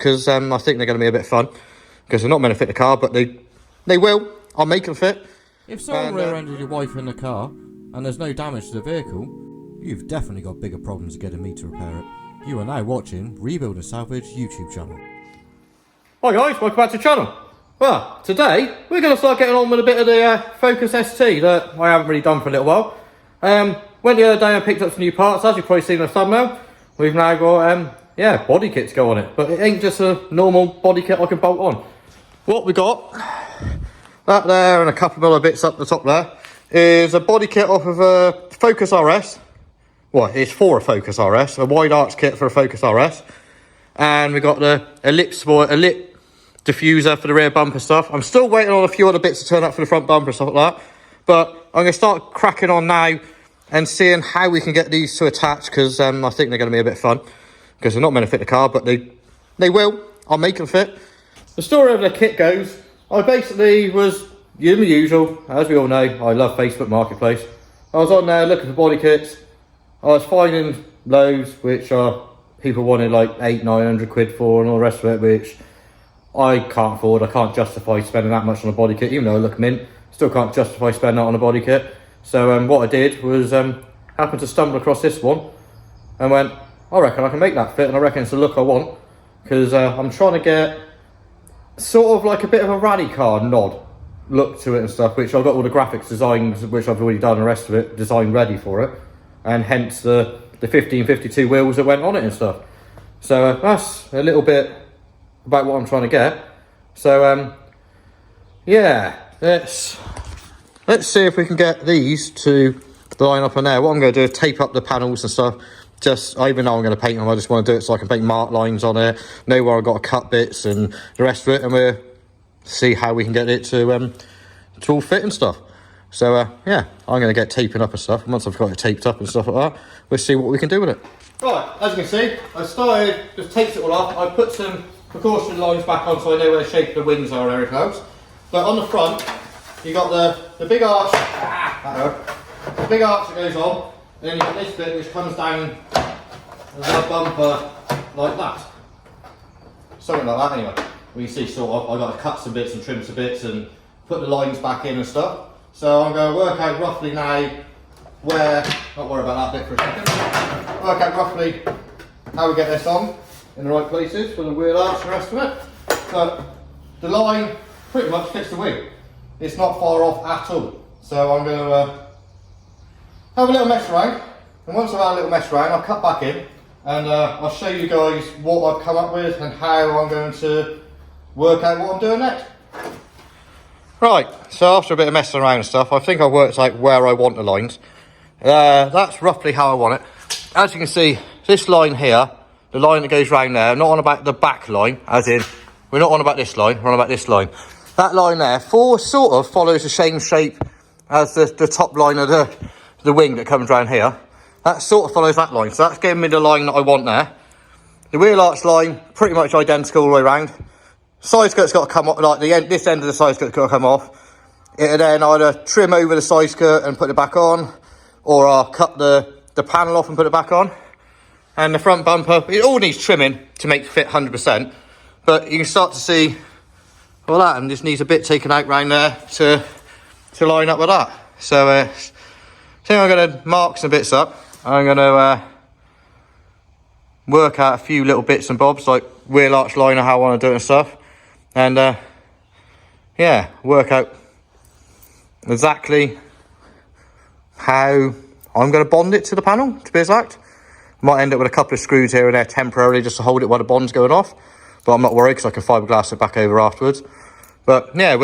because I think they're going to be a bit of fun, because they're not meant to fit the car, but they will. I'll make them fit. If someone rear-ended your wife in the car and there's no damage to the vehicle, you've definitely got bigger problems getting me to repair it. You are now watching Rebuilding Salvage YouTube channel. Hi guys, welcome back to the channel. Well, today we're going to start getting on with a bit of the Focus ST that I haven't really done for a little while. Went the other day and picked up some new parts. As you've probably seen in the thumbnail, we've now got body kit to go on it, but it ain't just a normal body kit I can bolt on. What we got, that there and a couple of other bits up the top there, is a body kit off of a Focus RS. Well, it's for a Focus RS, a wide arch kit for a Focus RS. And we got a lip diffuser for the rear bumper stuff. I'm still waiting on a few other bits to turn up for the front bumper and stuff like that. But I'm going to start cracking on now and seeing how we can get these to attach, because I think they're going to be a bit of fun, because they're not meant to fit the car, but they will. I'll make them fit. The story of the kit goes, I basically was doing the usual. As we all know, I love Facebook Marketplace. I was on there looking for body kits. I was finding loads which are people wanted like 800-900 quid for and all the rest of it, which I can't afford. I can't justify spending that much on a body kit, even though I look mint. Still can't justify spending that on a body kit. So what I did was happened to stumble across this one and went, I reckon I can make that fit, and I reckon it's the look I want, because I'm trying to get sort of like a bit of a rally car nod look to it and stuff, which I've got all the graphics designs, which I've already done, the rest of it designed ready for it, and hence the 1552 wheels that went on it and stuff. So that's a little bit about what I'm trying to get. So yeah, let's see if we can get these to line up on there. What I'm going to do is tape up the panels and stuff. Even though I'm going to paint them, I just want to do it so I can paint mark lines on it, know where I've got to cut bits and the rest of it, and we'll see how we can get it to all fit and stuff. So yeah, I'm going to get taping up and stuff. Once I've got it taped up and stuff like that, we'll see what we can do with it. Right, as you can see, I started, just taped it all off. I put some precaution lines back on so I know where the shape of the wings are and everything else. But on the front, you got the big arch, the big arch that goes on, and then you've got this bit which comes down the bumper like that. Something like that anyway. We see sort of, I've got to cut some bits and trim some bits and put the lines back in and stuff. So I'm going to work out roughly now where, not worry about that bit for a second, work out roughly how we get this on in the right places for the wheel arch and the rest of it. But the line pretty much fits the wing. It's not far off at all. So I'm going to have a little mess around, and once I've had a little mess around, I'll cut back in and I'll show you guys what I've come up with and how I'm going to work out what I'm doing next. Right, so after a bit of messing around and stuff, I think I've worked out where I want the lines. That's roughly how I want it. As you can see, this line here, the line that goes round there, I'm not on about the back line, as in, we're not on about this line, we're on about this line. That line there, sort of follows the same shape as the top line of the wing that comes round here. That sort of follows that line, so that's giving me the line that I want there. The wheel arch line, pretty much identical all the way around. Side skirt's got to come off, like this end of the side skirt's got to come off. It'll then either trim over the side skirt and put it back on, or I'll cut the panel off and put it back on. And the front bumper, it all needs trimming to make it fit 100%. But you can start to see all that, and this needs a bit taken out round there to line up with that. So I think I'm going to mark some bits up. I'm going to work out a few little bits and bobs, like wheel arch line or how I want to do it and stuff. And yeah, work out exactly how I'm going to bond it to the panel, to be exact. Might end up with a couple of screws here and there temporarily just to hold it while the bond's going off. But I'm not worried because I can fiberglass it back over afterwards. But yeah,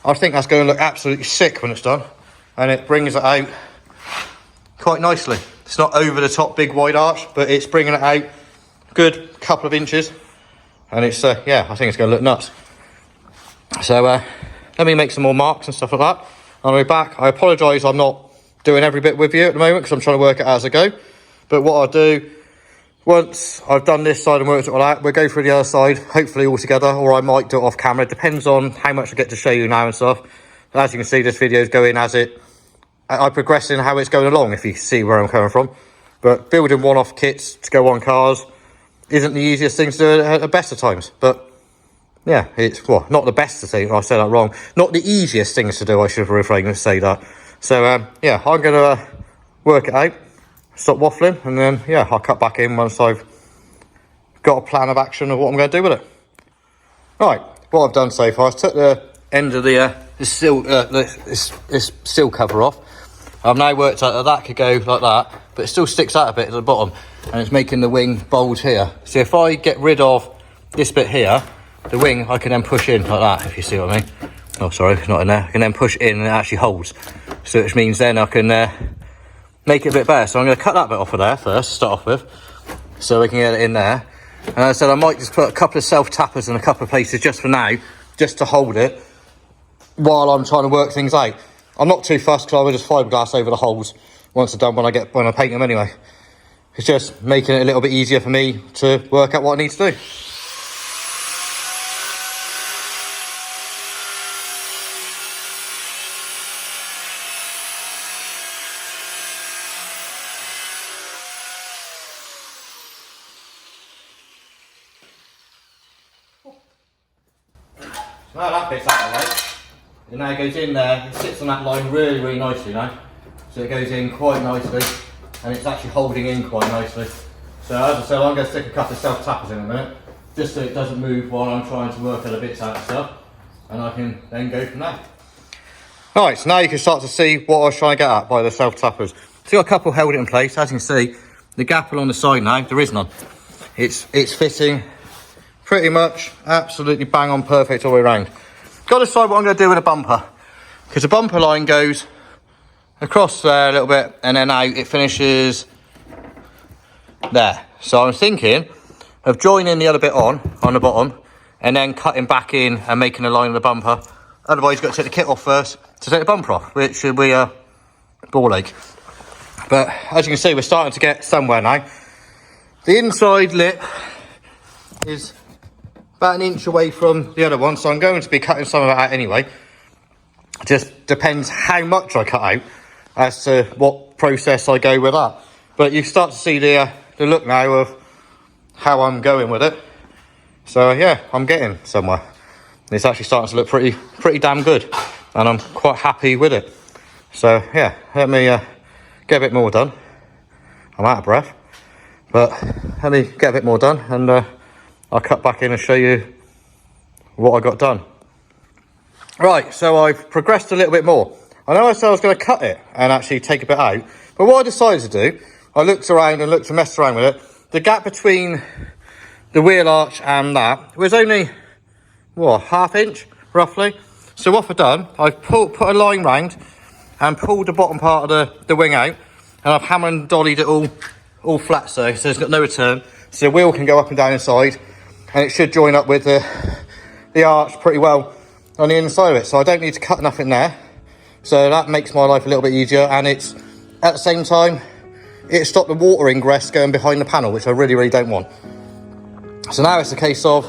I think that's going to look absolutely sick when it's done. And it brings it out quite nicely. It's not over the top big wide arch, but it's bringing it out a good couple of inches. And it's, yeah, I think it's going to look nuts. So let me make some more marks and stuff like that. On the way back, I apologise I'm not doing every bit with you at the moment because I'm trying to work it out as I go. But what I'll do, once I've done this side and worked it all out, we'll go through the other side, hopefully all together, or I might do it off camera. It depends on how much I get to show you now and stuff. But as you can see, this video is going as I progress in how it's going along, if you see where I'm coming from. But building one-off kits to go on cars, isn't the easiest thing to do at the best of times. But yeah, it's, well, not the best of things, I said that wrong. Not the easiest things to do, I should refrain to say that. So yeah, I'm going to work it out, stop waffling, and then yeah, I'll cut back in once I've got a plan of action of what I'm going to do with it. Right, what I've done so far is took the end of the this seal cover off. I've now worked out that could go like that, but it still sticks out a bit at the bottom, and it's making the wing bulge here. So if I get rid of this bit here, the wing I can then push in like that, if you see what I mean. Oh, sorry, it's not in there. I can then push in and it actually holds. So which means then I can make it a bit better. So I'm going to cut that bit off of there first, to start off with, so we can get it in there. And as I said, I might just put a couple of self-tappers in a couple of places just for now, just to hold it while I'm trying to work things out. I'm not too fussed because I will just fiberglass over the holes once I'm done when I paint them anyway. It's just making it a little bit easier for me to work out what I need to do. Now that bit's out of the way, it now goes in there, it sits on that line really, really nicely now. So it goes in quite nicely, and it's actually holding in quite nicely. So as I said, I'm going to stick a couple of self-tappers in a minute, just so it doesn't move while I'm trying to work other bits out and stuff, and I can then go from there. Alright, so now you can start to see what I was trying to get at by the self-tappers. So got a couple held it in place. As you can see, the gap along the side now, there is none. It's fitting pretty much absolutely bang on perfect all the way around. Got to decide what I'm going to do with a bumper, because the bumper line goes across there a little bit and then out, it finishes there. So I'm thinking of joining the other bit on the bottom and then cutting back in and making a line of the bumper. Otherwise you've got to take the kit off first to take the bumper off, which should be a ball ache. But as you can see, we're starting to get somewhere now. The inside lip is about an inch away from the other one, so I'm going to be cutting some of it out anyway. It just depends how much I cut out as to what process I go with that. But you start to see the look now of how I'm going with it. So yeah, I'm getting somewhere. It's actually starting to look pretty damn good, and I'm quite happy with it. So yeah, let me get a bit more done. I'm out of breath, but let me get a bit more done, and I'll cut back in and show you what I got done. Right, so I've progressed a little bit more. I know I said I was going to cut it and actually take a bit out, but what I decided to do, I looked around and looked to mess around with it. The gap between the wheel arch and that was only, what, ½ inch, roughly. So what I've done, I've put a line round and pulled the bottom part of the wing out, and I've hammered and dollied it all flat, so it's got no return. So the wheel can go up and down inside, and it should join up with the arch pretty well on the inside of it. So I don't need to cut nothing there. So that makes my life a little bit easier, and it's, at the same time, it stopped the water ingress going behind the panel, which I really, really don't want. So now it's a case of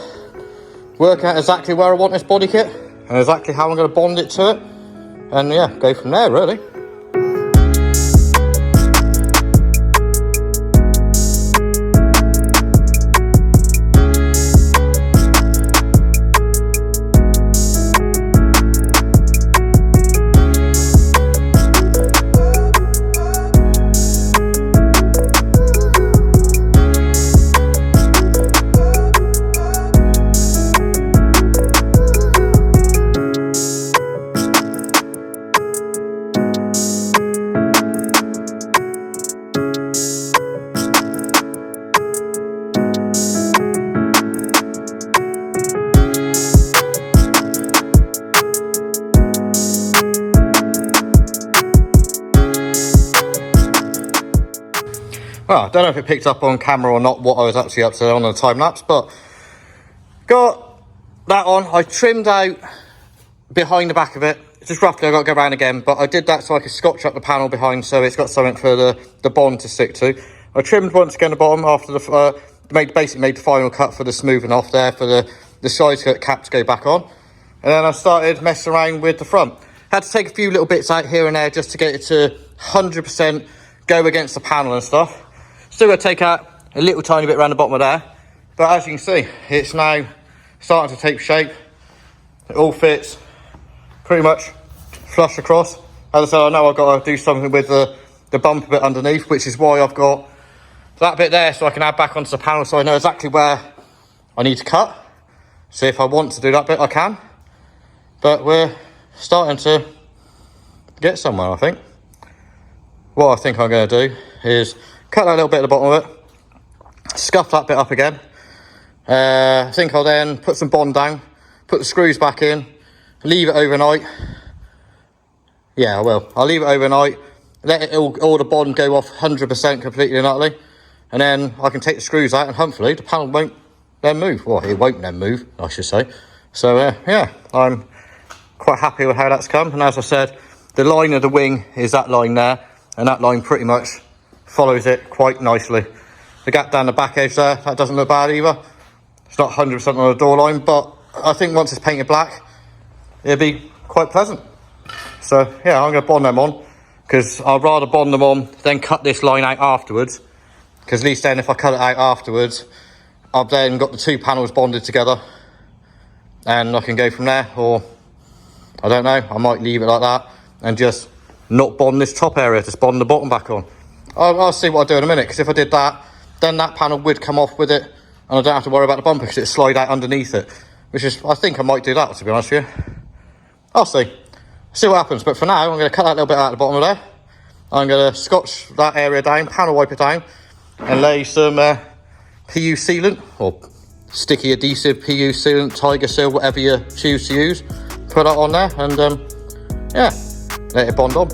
working out exactly where I want this body kit, and exactly how I'm going to bond it to it, and yeah, go from there really. Well, I don't know if it picked up on camera or not what I was actually up to on the time lapse, but got that on. I trimmed out behind the back of it, just roughly. I got to go around again, but I did that so I could scotch up the panel behind, so it's got something for the bond to stick to. I trimmed once again the bottom after basically made the final cut for the smoothing off there for the side skirt cap to go back on, and then I started messing around with the front. Had to take a few little bits out here and there just to get it to 100% go against the panel and stuff. Still got to take out a little tiny bit around the bottom of there, But as you can see, it's now starting to take shape. It all fits pretty much flush across. As I said, I know I've got to do something with the bumper bit underneath, which is why I've got that bit there so I can add back onto the panel so I know exactly where I need to cut. So if I want to do that bit, I can. But we're starting to get somewhere, I think. What I think I'm going to do is cut that little bit at the bottom of it, scuff that bit up again. I think I'll then put some bond down, put the screws back in, leave it overnight. Yeah, I will. I'll leave it overnight, let it all the bond go off 100% completely and utterly, and then I can take the screws out and hopefully the panel won't then move. Well, it won't then move, I should say. So, yeah, I'm quite happy with how that's come. And as I said, the line of the wing is that line there, and that line pretty much follows it quite nicely. The gap down the back edge there, that doesn't look bad either. It's not 100% on the door line, but I think once it's painted black, it'll be quite pleasant. So yeah, I'm going to bond them on, because I'd rather bond them on than cut this line out afterwards, because at least then if I cut it out afterwards, I've then got the two panels bonded together and I can go from there. Or I don't know, I might leave it like that and just not bond this top area, just bond the bottom back on. I'll see what I do in a minute, because if I did that, then that panel would come off with it and I don't have to worry about the bumper because it'll slide out underneath it, which is, I think I might do that, to be honest with you. I'll see what happens. But for now, I'm going to cut that little bit out the bottom of there. I'm going to scotch that area down, panel wipe it down, and lay some PU sealant, or sticky adhesive PU sealant, tiger seal, whatever you choose to use. Put that on there and yeah, let it bond on.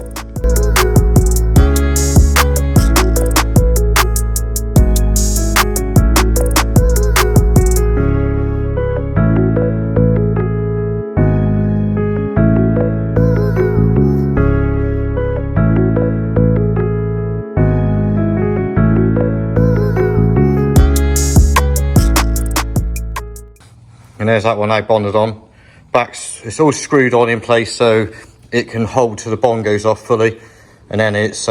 And there's that one now bonded on. Back's, it's all screwed on in place so it can hold till the bond goes off fully. And then it's,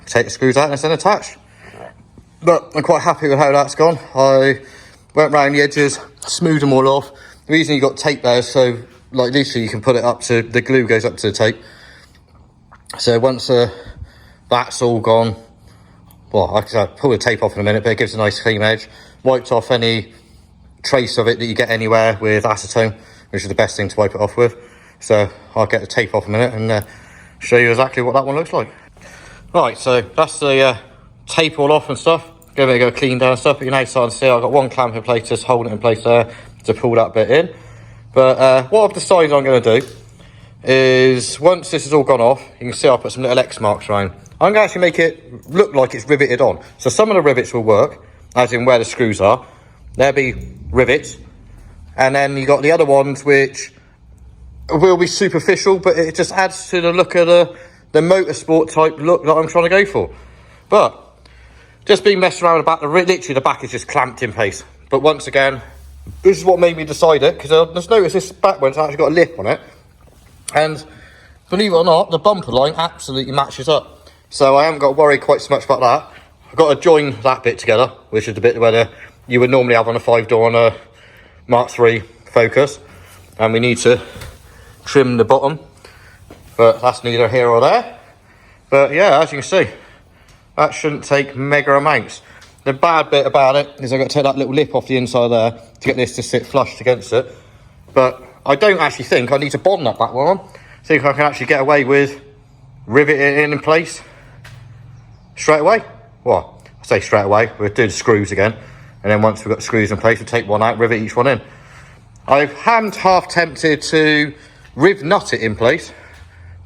take the screws out and it's then attached. But I'm quite happy with how that's gone. I went round the edges, smoothed them all off. The reason you got tape there is so, like, literally you can put it up to, the glue goes up to the tape. So once that's all gone, well, I'll pull the tape off in a minute, but it gives a nice clean edge. Wiped off any trace of it that you get anywhere with acetone, which is the best thing to wipe it off with. So I'll get the tape off in a minute and show you exactly what that one looks like. Right, so that's the tape all off and stuff. Give it a go clean down and stuff. But you can now start to see I've got one clamp in place, just holding it in place there to pull that bit in. But what I've decided I'm going to do is, once this has all gone off, you can see I'll put some little X marks around. I'm going to actually make it look like it's riveted on. So some of the rivets will work, as in where the screws are. There'll be rivets, and then you got the other ones which will be superficial, but it just adds to the look of the motorsport type look that I'm trying to go for. But just been messing around with the back. Literally the back is just clamped in place. But once again, this is what made me decide it, because I just noticed this back one's actually got a lip on it, and believe it or not, the bumper line absolutely matches up. So I haven't got to worry quite so much about that. I've got to join that bit together, which is the bit where you would normally have on a 5-door on a Mark III Focus, and we need to trim the bottom, but that's neither here or there. But yeah, as you can see, that shouldn't take mega amounts. The bad bit about it is I've got to take that little lip off the inside there to get this to sit flush against it. But I don't actually think I need to bond that back one on. I think I can actually get away with riveting it in place straight away. Well, I say straight away, we'll do the screws again. And then once we've got the screws in place, we'll take one out, rivet each one in. I am half tempted to riv nut it in place,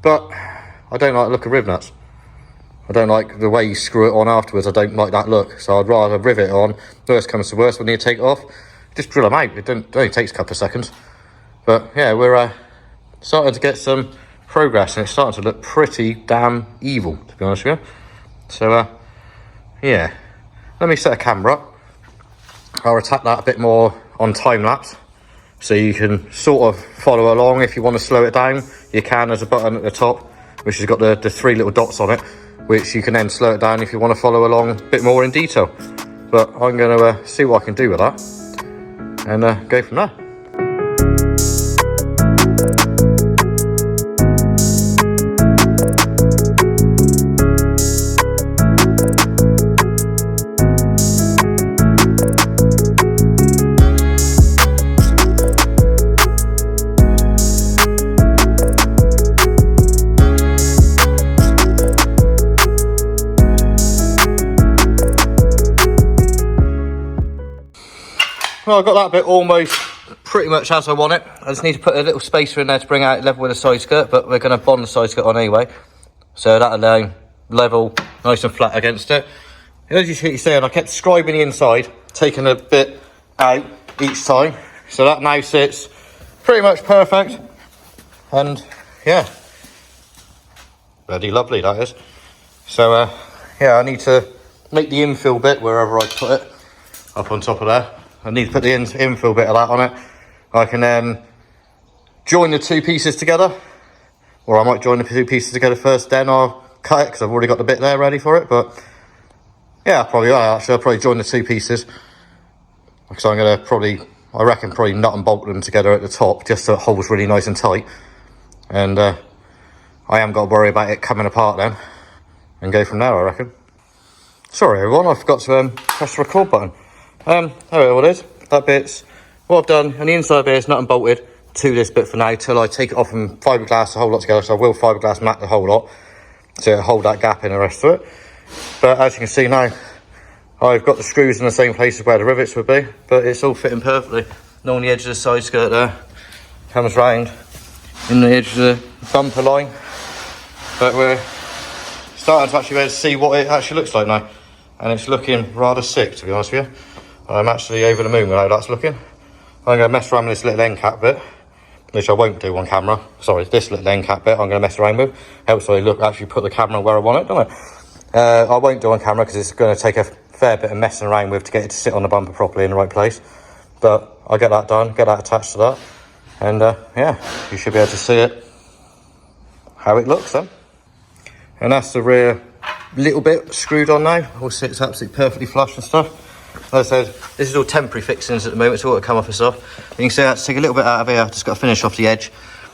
but I don't like the look of riv nuts. I don't like the way you screw it on afterwards. I don't like that look. So I'd rather rivet it on. Worst comes to worst, when you take it off, just drill them out. It only takes a couple of seconds. But yeah, we're starting to get some progress, and it's starting to look pretty damn evil, to be honest with you. So yeah, let me set a camera up. I'll attack that a bit more on time lapse, so you can sort of follow along. If you want to slow it down, you can. There's a button at the top which has got the 3 little dots on it, which you can then slow it down if you want to follow along a bit more in detail. but I'm going to see what I can do with that and go from there. Well, I've got that bit almost pretty much as I want it. I just need to put a little spacer in there to bring out level with the side skirt, but we're going to bond the side skirt on anyway. So that'll level nice and flat against it. As you can see, I kept scribing the inside, taking a bit out each time. So that now sits pretty much perfect. And yeah, bloody lovely that is. So yeah, I need to make the infill bit wherever I put it up on top of there. I need to put the infill bit of that on it. I can then join the two pieces together, or I might join the two pieces together first, then I'll cut it because I've already got the bit there ready for it. But yeah, probably actually I'll probably join the two pieces because I'm gonna I reckon probably nut and bolt them together at the top just so it holds really nice and tight, and I haven't got to worry about it coming apart then, and go from there, I reckon. Sorry everyone, I forgot to press the record button. There it is. That bit's what I've done, and the inside bit is nut and bolted to this bit for now till I take it off and fiberglass the whole lot together. So I will fiberglass mat the whole lot to hold that gap in the rest of it. But as you can see now, I've got the screws in the same places where the rivets would be, but it's all fitting perfectly. And on the edge of the side skirt there, comes round in the edge of the bumper line. But we're starting to actually be able to see what it actually looks like now. And it's looking rather sick, to be honest with you. I'm actually over the moon with how that's looking. I'm going to mess around with this little end cap bit, which I won't do on camera. Sorry, this little end cap bit I'm going to mess around with. Helps I actually put the camera where I want it, doesn't it? I won't do on camera because it's going to take a fair bit of messing around with to get it to sit on the bumper properly in the right place. But I'll get that done, get that attached to that. And yeah, you should be able to see it, how it looks then. And that's the rear little bit screwed on now. All sits absolutely perfectly flush and stuff. Like I said, this is all temporary fixings at the moment, so all to come off and stuff. You can see I had to take a little bit out of here. I've just got to finish off the edge.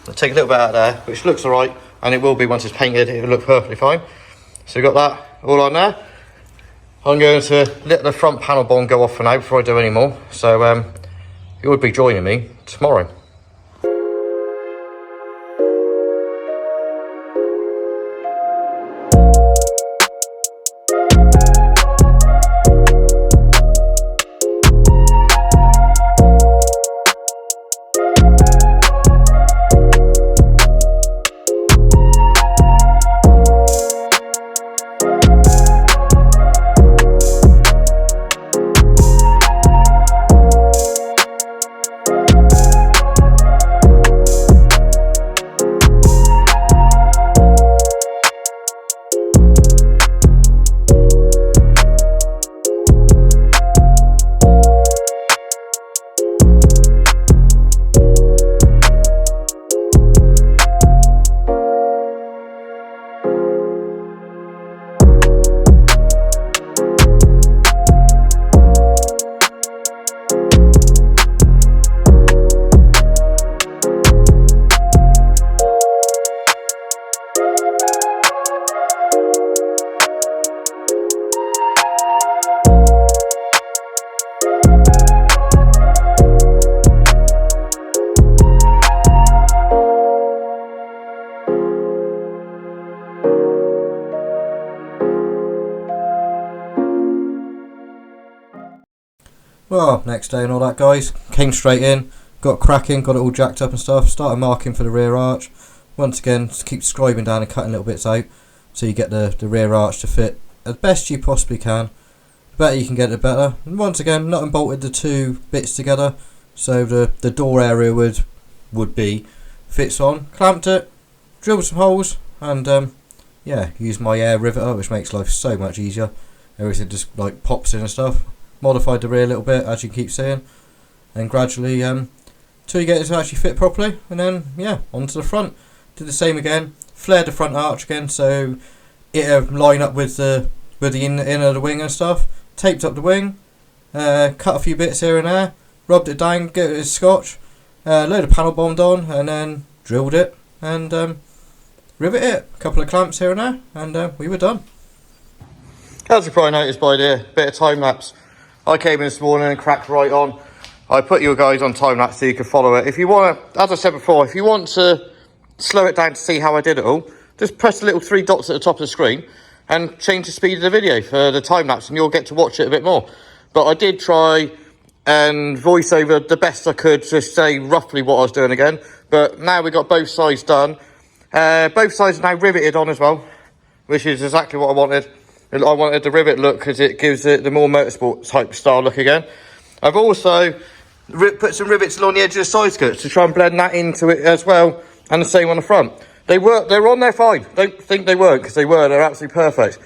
I'll take a little bit out of there, which looks alright, and it will be once it's painted, it will look perfectly fine. So we've got that all on there. I'm going to let the front panel bond go off for now before I do any more. So you would be joining me tomorrow. Well, next day and all that, guys. Came straight in, got cracking, got it all jacked up and stuff. Started marking for the rear arch. Once again, just keep scribing down and cutting little bits out so you get the rear arch to fit as best you possibly can. The better you can get it, better. And once again, nut and bolted the two bits together so the door area would be fits on. Clamped it, drilled some holes, and yeah, used my air riveter, which makes life so much easier. Everything just like pops in and stuff. Modified the rear a little bit, as you keep seeing, and gradually till you get it to actually fit properly, and then yeah, onto the front. Did the same again, flared the front arch again so it'll line up with the inner of the wing and stuff. Taped up the wing, cut a few bits here and there, rubbed it down, get it with scotch, load of panel bond on, and then drilled it and rivet it. A couple of clamps here and there, and we were done. As you probably noticed by the bit of time lapse, I came in this morning and cracked right on. I put you guys on time lapse so you can follow it. If you want to, as I said before, if you want to slow it down to see how I did it all, just press the little 3 dots at the top of the screen and change the speed of the video for the time lapse, and you'll get to watch it a bit more. But I did try and voice over the best I could to say roughly what I was doing again. But now we've got both sides done. Both sides are now riveted on as well, which is exactly what I wanted. I wanted the rivet look because it gives it the more motorsport type style look again. I've also put some rivets along the edge of the side skirts to try and blend that into it as well, and the same on the front. They were on there fine. Don't think they weren't, because they were. They're absolutely perfect.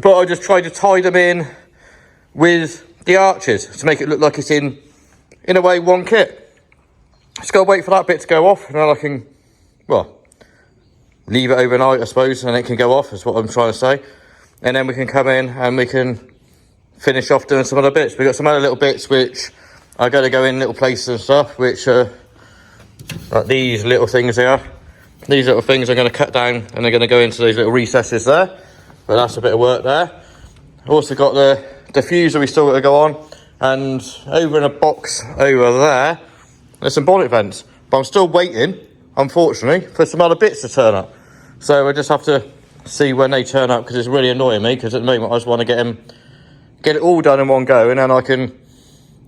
But I just tried to tie them in with the arches to make it look like it's in a way one kit. Just got to wait for that bit to go off, and then I can, well, leave it overnight, I suppose, and it can go off, is what I'm trying to say. And then we can come in and we can finish off doing some other bits. We've got some other little bits which are going to go in little places and stuff, which are like these little things here. These little things are going to cut down and they're going to go into these little recesses there. But that's a bit of work there. Also got the diffuser we still got to go on. And over in a box over there, there's some bonnet vents. But I'm still waiting, unfortunately, for some other bits to turn up. So I just have to see when they turn up, because it's really annoying me, because at the moment I just want to get it all done in one go, and then I can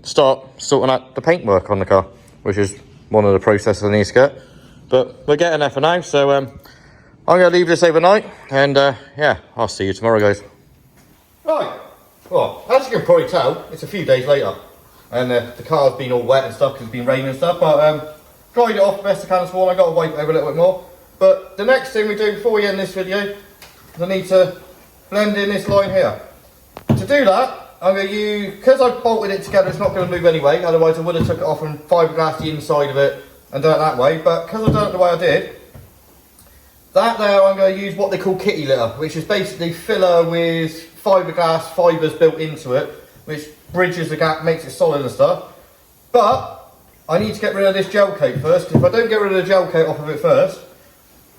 start sorting out the paintwork on the car, which is one of the processes I need to get. But we're getting there for now, so I'm going to leave this overnight, and yeah, I'll see you tomorrow, guys. Right, well, as you can probably tell, it's a few days later, and the car's been all wet and stuff because it's been raining and stuff, but dried it off the best I can this morning. I got to wipe it over a little bit more. But the next thing we do before we end this video, I need to blend in this line here. To do that, I'm going to use, because I've bolted it together, it's not going to move anyway, otherwise I would have took it off and fiberglassed the inside of it and done it that way. But because I've done it the way I did, that there I'm going to use what they call kitty litter, which is basically filler with fiberglass fibres built into it, which bridges the gap, makes it solid and stuff. But I need to get rid of this gel coat first, because if I don't get rid of the gel coat off of it first,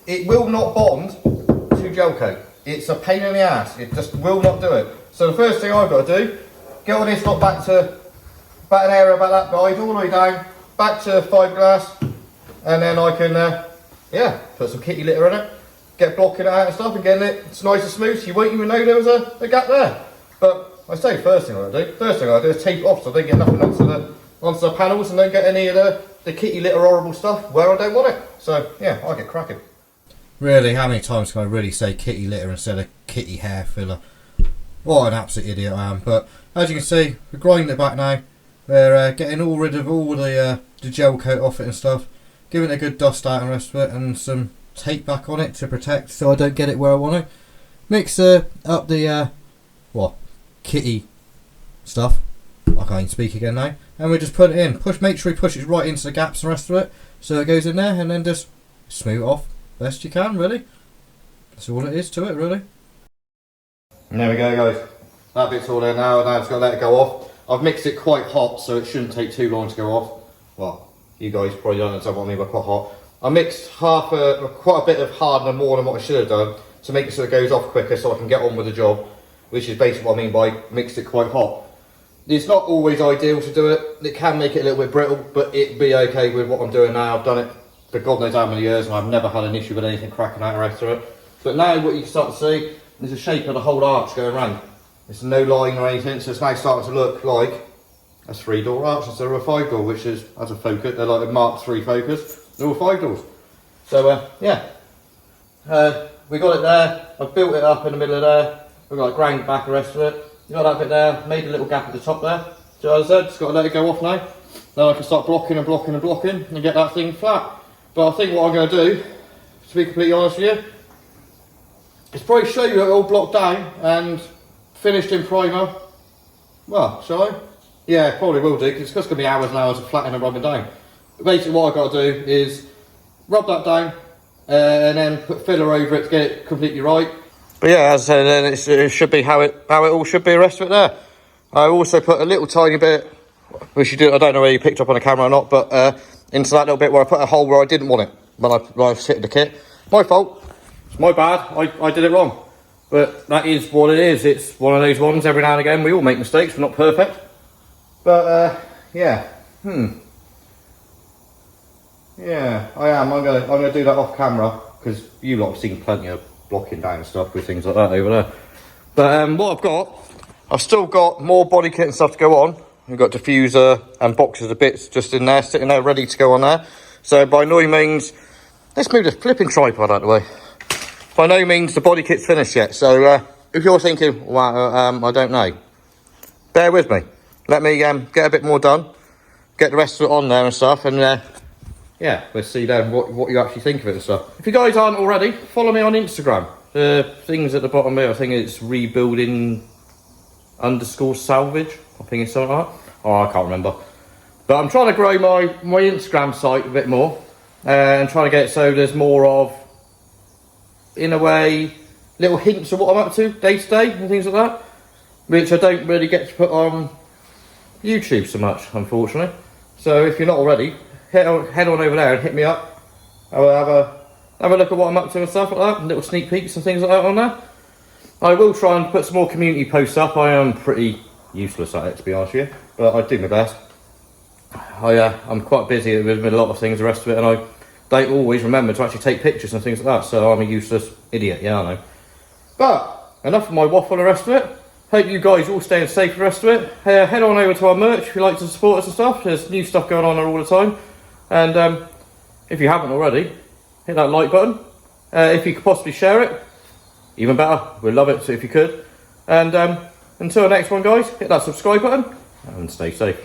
it will not bond to gel coat. It's a pain in the ass. It just will not do it. So the first thing I've got to do, get all this lot back to about an area about that guide, all the way down, back to fiberglass, and then I can, yeah, put some kitty litter in it, get blocking it out and stuff, and getting it it's nice and smooth, so you won't even know there was a gap there. But I say first thing I do is tape it off so I don't get nothing onto the panels, and don't get any of the kitty litter horrible stuff where I don't want it. So yeah, I'll get cracking. Really, how many times can I really say kitty litter instead of kitty hair filler? What an absolute idiot I am. But as you can see, we're grinding it back now. We're getting rid of all the gel coat off it and stuff, giving it a good dust out and rest of it, and some tape back on it to protect so I don't get it where I want to. Mix up the kitty stuff. I can't even speak again now. And we just put it in. Make sure we push it right into the gaps and the rest of it, so it goes in there, and then just smooth it off best you can, really. That's all it is to it, really. And there we go, guys. That bit's all there now, and now I've just got to let it go off. I've mixed it quite hot, so it shouldn't take too long to go off. Well, you guys probably don't understand what I mean by quite hot. I mixed quite a bit of hardener more than what I should have done to make it so it goes off quicker, so I can get on with the job, which is basically what I mean by mixed it quite hot. It's not always ideal to do it. It can make it a little bit brittle, but it'd be okay with what I'm doing now. I've done it for God knows how many years, and I've never had an issue with anything cracking out or after it. But now what you can start to see is the shape of the whole arch going around. It's no line or anything, so it's now starting to look like a 3-door arch instead of a 5-door, which is, as a focus, they're like a Mark III Focus. They're all 5 doors. So yeah, we got it there. I've built it up in the middle of there. We've got a ground back, the rest of it. You got that bit there, made a little gap at the top there. So as I said, just got to let it go off now. Then I can start blocking and blocking and blocking and get that thing flat. But I think what I'm going to do, to be completely honest with you, is probably show you it all blocked down and finished in primer. Well, shall I? Yeah, probably will do, because it's just going to be hours and hours of flattening and rubbing down. But basically what I've got to do is rub that down and then put filler over it to get it completely right. But yeah, as I said, then it should be how it all should be, the rest of it there. I also put a little tiny bit, which you do, I don't know whether you picked up on the camera or not, but into that little bit where I put a hole where I didn't want it when I fitted the kit. My fault. It's my bad. I did it wrong. But that is what it is. It's one of those ones. Every now and again we all make mistakes. We're not perfect. But yeah. Yeah, I am. I'm gonna do that off camera because you lot have seen plenty of blocking down and stuff with things like that over there. But what I've still got more body kit and stuff to go on. We've got diffuser and boxes of bits just in there, sitting there ready to go on there. So by no means, let's move this flipping tripod out of the way. By no means the body kit's finished yet. So if you're thinking, wow, I don't know, bear with me. Let me get a bit more done, get the rest of it on there and stuff, and yeah, let's see then what you actually think of it and stuff. If you guys aren't already, follow me on Instagram. The things at the bottom here, I think it's Rebuilding _Salvage. I think it's something like that. Oh, I can't remember. But I'm trying to grow my Instagram site a bit more. And trying to get it so there's more of, in a way, little hints of what I'm up to day and things like that. Which I don't really get to put on YouTube so much, unfortunately. So if you're not already, head on over there and hit me up. Have a look at what I'm up to and stuff like that. Little sneak peeks and things like that on there. I will try and put some more community posts up. I am pretty useless at it, to be honest with you, but I do my best. I'm quite busy with a lot of things, the rest of it, and I don't always remember to actually take pictures and things like that, so I'm a useless idiot, yeah, I know. But enough of my waffle and the rest of it. Hope you guys all staying safe for the rest of it. Head on over to our merch if you like to support us and stuff. There's new stuff going on there all the time. And if you haven't already, hit that like button. If you could possibly share it, even better. We'd love it so if you could. And until the next one, guys, hit that subscribe button and stay safe.